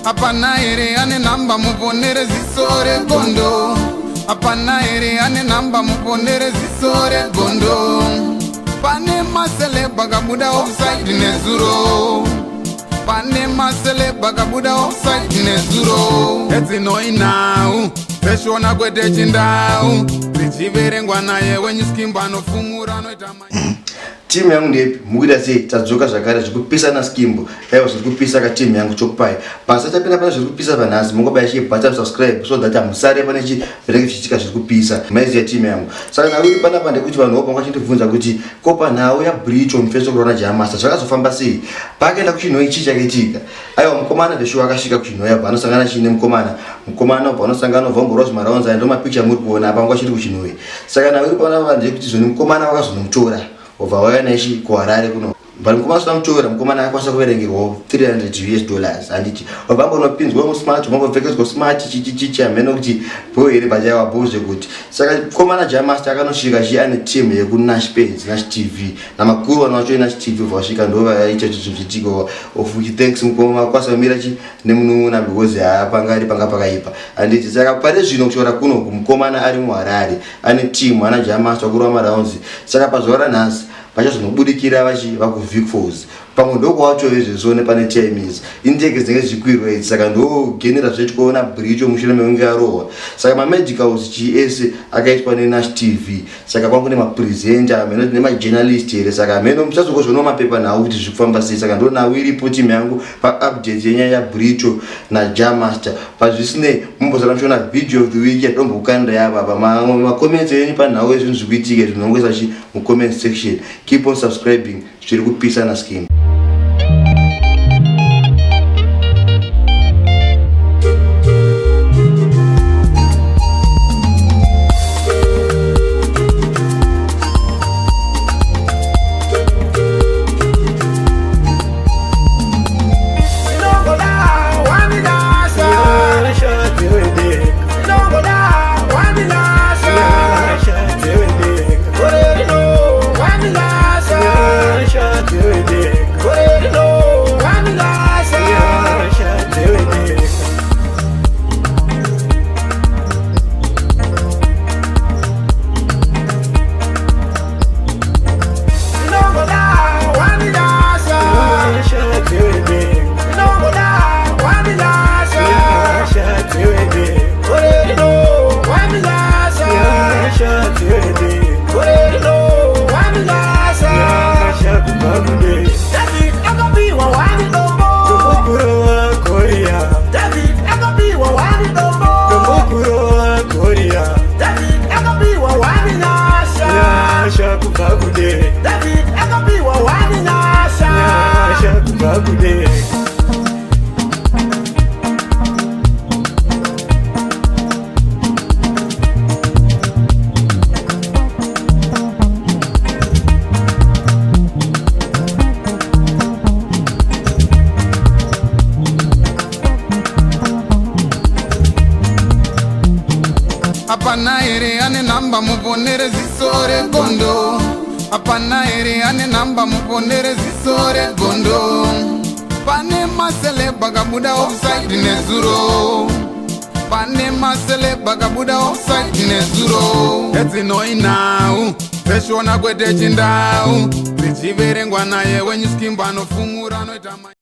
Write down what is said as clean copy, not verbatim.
Apana ere ane namba muponere zisore gondo. Apana ere ane namba muponere zisore gondo. Pane masele bagabuda offside nezuro. Pane masele bagabuda offside nezuro. Eti no inau peshona kwete chindau. Zichiverengwa naye wenye skimba no fumura no itama. Timu yangu ndepi mukuda sei tadzoka zvakare zvekupisa na skimbo aiwa zvekupisa ka timu yangu chokupai basa chapinda pana zvekupisa vanhasi mungobaya chibhata subscribe so that amusare pane chiverenge chichika zvekupisa maizi ya timu yangu saka nauri pana pande kuti vanhu vopanga chindibvunza kuti kopa nawo ya Bricho mufeso kurona Jamasta zvakazofamba sei pakaenda kuchinho ichi chakaitika aiwa mukomana vesho akashika kuchinho yabva anosangana chine mukomana ubva anosangana vhombo Rose Maraunza ndo mapicture muri kuona apa ngwa chiri kuchinho saka nauri pana pande kuti zvoni mukomana wakazonomutora over wayana ishi kuharare kuno bali mukomana mutora mukomana akwanisa kuverengerwa $300 anditi wabambo unopinzwa musmart wabambo pfekedzwa smart chichichi ameno kuti boyere baja waboze kuti saka mukomana Jamasta akanosvika chi ane team yekuNash Page Nash TV na makuru wanacho Nash TV vasvika ndo vaita zvichitiko of thanks mukomana kwasamira chi nemunun'una because apangari panga pakaipa anditi saka pare zvino kuchora kuno mukomana ari muHarare ane team ana Jamasta kurwa marounds saka pazora nhasi vachazonobudikira vakuvic force pamwe ndoko wacho vezvezone pane times indege dzinenge zvikwirwa idzi saka ndogenera zvechikuona Bricho mushure meunge yarohwa saka mamedicals ese akaitwa neNash TV saka kwangu nemapresenter ameno nemajournalist here saka ameno muchazokozvonawo mapepa nawo kuti zvikufamba sei saka ndonawo iripo timu yangu paupdate yenyaya yaBricho naJamasta pazvisinei mumbozara muchiona video of the week yatomboukanda yapa macomments enyu panhau ezvinhu zvikuitika zvinongwesa chi mucomment section. Keep on subscribing. Zviri kupisa na skim. Apana ere ane namba muponere zisore gondo. Apana ere ane namba muponere zisore gondo. Pane masele bagabuda offside nezuro. Pane masele bagabuda offside nezuro. Eti no inau peshona kwete chindau. Zichiverengwa naye wenye skimba no fumura no itama.